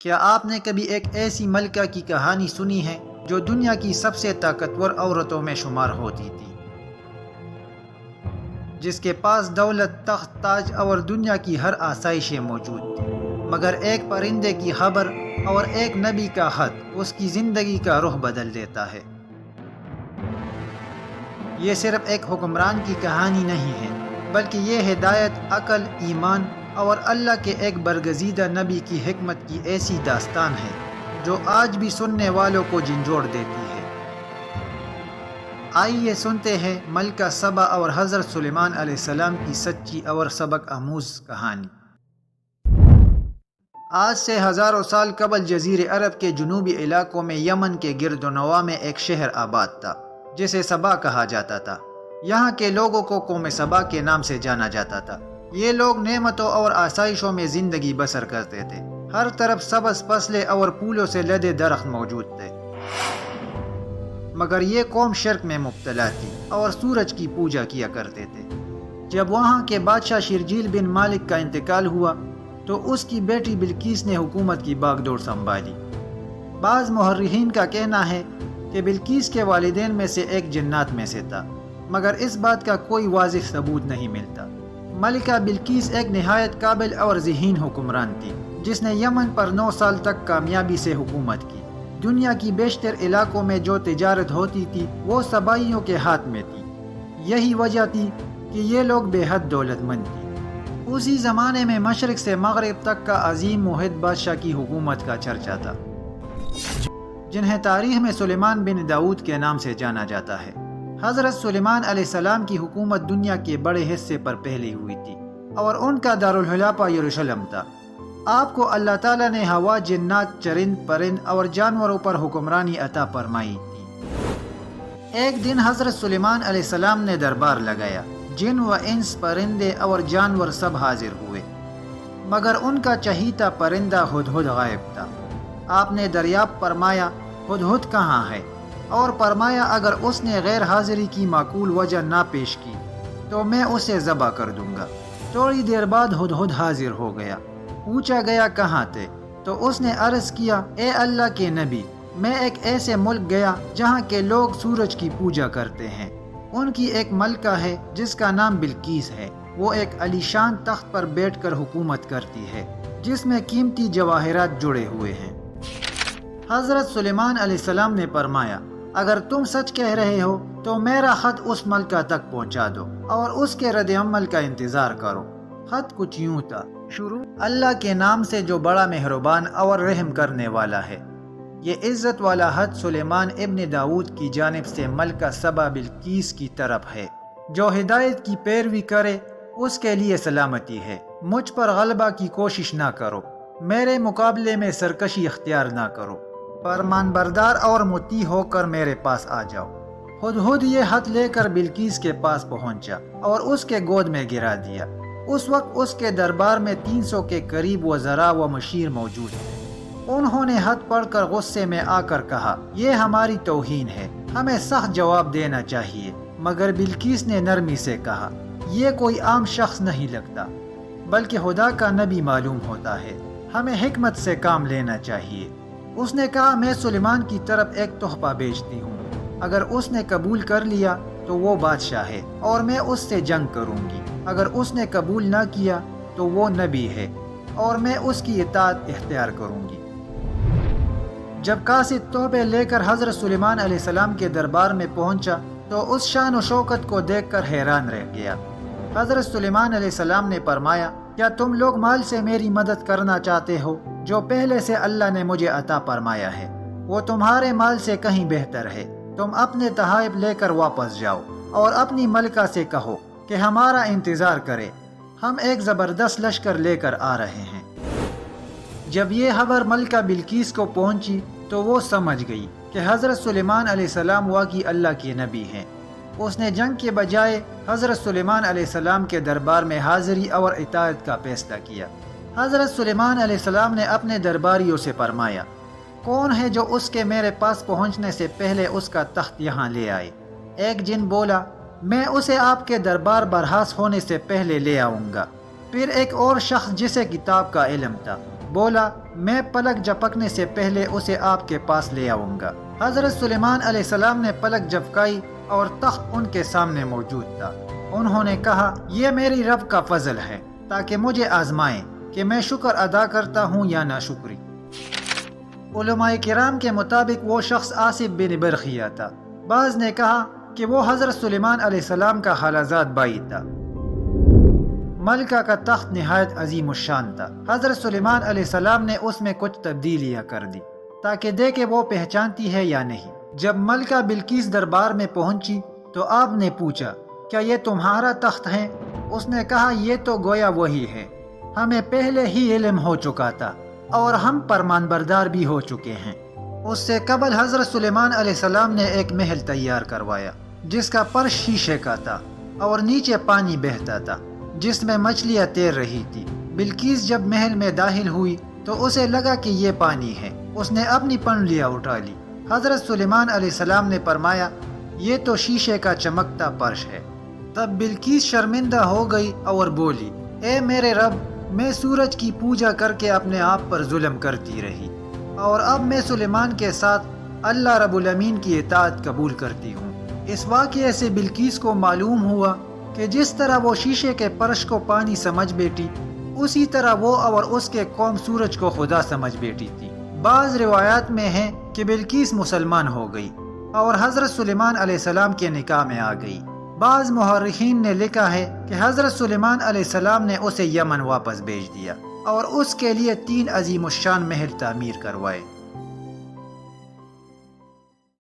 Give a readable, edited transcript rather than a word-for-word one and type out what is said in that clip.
کیا آپ نے کبھی ایک ایسی ملکہ کی کہانی سنی ہے جو دنیا کی سب سے طاقتور عورتوں میں شمار ہوتی تھی، جس کے پاس دولت، تخت، تاج اور دنیا کی ہر آسائشیں موجود تھی، مگر ایک پرندے کی خبر اور ایک نبی کا خط اس کی زندگی کا رخ بدل دیتا ہے؟ یہ صرف ایک حکمران کی کہانی نہیں ہے، بلکہ یہ ہدایت، عقل، ایمان اور اللہ کے ایک برگزیدہ نبی کی حکمت کی ایسی داستان ہے جو آج بھی سننے والوں کو جھنجھوڑ دیتی ہے۔ آئیے سنتے ہیں ملکہ سبا اور حضرت سلیمان علیہ السلام کی سچی اور سبق آموز کہانی۔ آج سے ہزاروں سال قبل جزیرے عرب کے جنوبی علاقوں میں یمن کے گرد و نواح میں ایک شہر آباد تھا جسے سبا کہا جاتا تھا۔ یہاں کے لوگوں کو قوم سبا کے نام سے جانا جاتا تھا۔ یہ لوگ نعمتوں اور آسائشوں میں زندگی بسر کرتے تھے۔ ہر طرف سبز فصلیں اور پھولوں سے لدے درخت موجود تھے، مگر یہ قوم شرک میں مبتلا تھی اور سورج کی پوجا کیا کرتے تھے۔ جب وہاں کے بادشاہ شرجیل بن مالک کا انتقال ہوا تو اس کی بیٹی بلقیس نے حکومت کی باغ ڈور سنبھالی۔ بعض مورخین کا کہنا ہے کہ بلقیس کے والدین میں سے ایک جنات میں سے تھا، مگر اس بات کا کوئی واضح ثبوت نہیں ملتا۔ ملکہ بلقیس ایک نہایت قابل اور ذہین حکمران تھی جس نے یمن پر 9 سال تک کامیابی سے حکومت کی۔ دنیا کی بیشتر علاقوں میں جو تجارت ہوتی تھی وہ سبائیوں کے ہاتھ میں تھی۔ یہی وجہ تھی کہ یہ لوگ بے حد دولت مند تھے۔ اسی زمانے میں مشرق سے مغرب تک کا عظیم موحد بادشاہ کی حکومت کا چرچا تھا، جنہیں تاریخ میں سلیمان بن داؤد کے نام سے جانا جاتا ہے۔ حضرت سلیمان علیہ السلام کی حکومت دنیا کے بڑے حصے پر پھیلی ہوئی تھی اور ان کا دارالخلافہ یروشلم تھا۔ آپ کو اللہ تعالیٰ نے ہوا، جنات، چرند پرند اور جانوروں پر حکمرانی عطا فرمائی تھی۔ ایک دن حضرت سلیمان علیہ السلام نے دربار لگایا۔ جن و انس، پرندے اور جانور سب حاضر ہوئے، مگر ان کا چہیتا پرندہ ہدہد غائب تھا۔ آپ نے دریافت فرمایا، ہدہد کہاں ہے؟ اور فرمایا، اگر اس نے غیر حاضری کی معقول وجہ نہ پیش کی تو میں اسے ذبح کر دوں گا۔ تھوڑی دیر بعد ہدہد حاضر ہو گیا۔ پوچھا گیا کہاں تھے تو اس نے عرض کیا، اے اللہ کے نبی، میں ایک ایسے ملک گیا جہاں کے لوگ سورج کی پوجا کرتے ہیں۔ ان کی ایک ملکہ ہے جس کا نام بلقیس ہے۔ وہ ایک عالیشان تخت پر بیٹھ کر حکومت کرتی ہے جس میں قیمتی جواہرات جڑے ہوئے ہیں۔ حضرت سلیمان علیہ السلام نے فرمایا، اگر تم سچ کہہ رہے ہو تو میرا خط اس ملکہ تک پہنچا دو اور اس کے رد عمل کا انتظار کرو۔ خط کچھ یوں تھا: شروع اللہ کے نام سے جو بڑا مہربان اور رحم کرنے والا ہے۔ یہ عزت والا خط سلیمان ابن داؤد کی جانب سے ملکہ سبا بلقیس کی طرف ہے۔ جو ہدایت کی پیروی کرے اس کے لیے سلامتی ہے۔ مجھ پر غلبہ کی کوشش نہ کرو، میرے مقابلے میں سرکشی اختیار نہ کرو، فرمان بردار اور مطیع ہو کر میرے پاس آ جاؤ۔ ہدہد یہ خط لے کر بلقیس کے پاس پہنچا اور اس کے گود میں گرا دیا۔ اس وقت اس کے دربار میں 300 کے قریب وزراء و مشیر موجود تھے۔ انہوں نے خط پڑھ کر غصے میں آ کر کہا، یہ ہماری توہین ہے، ہمیں سخت جواب دینا چاہیے۔ مگر بلقیس نے نرمی سے کہا، یہ کوئی عام شخص نہیں لگتا بلکہ خدا کا نبی معلوم ہوتا ہے، ہمیں حکمت سے کام لینا چاہیے۔ اس نے کہا، میں سلیمان کی طرف ایک تحفہ بیچتی ہوں، اگر اس نے قبول کر لیا تو وہ بادشاہ ہے اور میں اس سے جنگ کروں گی، اگر اس نے قبول نہ کیا تو وہ نبی ہے اور میں اس کی اطاعت اختیار کروں گی۔ جب قاصد تحفے لے کر حضرت سلیمان علیہ السلام کے دربار میں پہنچا تو اس شان و شوکت کو دیکھ کر حیران رہ گیا۔ حضرت سلیمان علیہ السلام نے فرمایا، کیا تم لوگ مال سے میری مدد کرنا چاہتے ہو جو پہلے سے اللہ نے مجھے عطا فرمایا ہے؟ وہ تمہارے مال سے کہیں بہتر ہے۔ تم اپنے تحائف لے کر واپس جاؤ اور اپنی ملکہ سے کہو کہ ہمارا انتظار کرے، ہم ایک زبردست لشکر لے کر آ رہے ہیں۔ جب یہ خبر ملکہ بلقیس کو پہنچی تو وہ سمجھ گئی کہ حضرت سلیمان علیہ السلام واقعی اللہ کے نبی ہیں۔ اس نے جنگ کے بجائے حضرت سلیمان علیہ السلام کے دربار میں حاضری اور اطاعت کا فیصلہ کیا۔ حضرت سلیمان علیہ السلام نے اپنے درباریوں سے فرمایا، کون ہے جو اس کے میرے پاس پہنچنے سے پہلے اس کا تخت یہاں لے آئے؟ ایک جن بولا، میں اسے آپ کے دربار برحاس ہونے سے پہلے لے آؤں گا۔ پھر ایک اور شخص جسے کتاب کا علم تھا بولا میں پلک جھپکنے سے پہلے اسے آپ کے پاس لے آؤں گا۔ حضرت سلیمان علیہ السلام نے پلک جھپکائی اور تخت ان کے سامنے موجود تھا۔ انہوں نے کہا یہ میری رب کا فضل ہے تاکہ مجھے آزمائیں کہ میں شکر ادا کرتا ہوں یا ناشکری۔ علماء کرام کے مطابق وہ شخص آصف بن برخیہ تھا۔ بعض نے کہا کہ وہ حضرت سلیمان علیہ السلام کا خالازاد بھائی تھا۔ ملکہ کا تخت نہایت عظیم الشان تھا۔ حضرت سلیمان علیہ السلام نے اس میں کچھ تبدیلیاں کر دی تاکہ دیکھے وہ پہچانتی ہے یا نہیں۔ جب ملکہ بلقیس دربار میں پہنچی تو آپ نے پوچھا کیا یہ تمہارا تخت ہے؟ اس نے کہا یہ تو گویا وہی ہے، ہمیں پہلے ہی علم ہو چکا تھا اور ہم فرمان بردار بھی ہو چکے ہیں۔ اس سے قبل حضرت سلیمان علیہ السلام نے ایک محل تیار کروایا جس کا فرش شیشے کا تھا اور نیچے پانی بہتا تھا جس میں مچھلیاں تیر رہی تھی۔ بلقیس جب محل میں داخل ہوئی تو اسے لگا کہ یہ پانی ہے۔ اس نے اپنی پنڈلیاں اٹھا لی۔ حضرت سلیمان علیہ السلام نے فرمایا یہ تو شیشے کا چمکتا فرش ہے۔ تب بلقیس شرمندہ ہو گئی اور بولی اے میرے رب، میں سورج کی پوجا کر کے اپنے آپ پر ظلم کرتی رہی اور اب میں سلیمان کے ساتھ اللہ رب العالمین کی اطاعت قبول کرتی ہوں۔ اس واقعے سے بلقیس کو معلوم ہوا کہ جس طرح وہ شیشے کے فرش کو پانی سمجھ بیٹھی، اسی طرح وہ اور اس کے قوم سورج کو خدا سمجھ بیٹھی تھی۔ بعض روایات میں ہے کہ بلقیس مسلمان ہو گئی اور حضرت سلیمان علیہ السلام کے نکاح میں آ گئی۔ بعض محرخین نے لکھا ہے کہ حضرت سلیمان علیہ السلام نے اسے یمن واپس بھیج دیا اور اس کے لیے 3 عظیم الشان محل تعمیر کروائے۔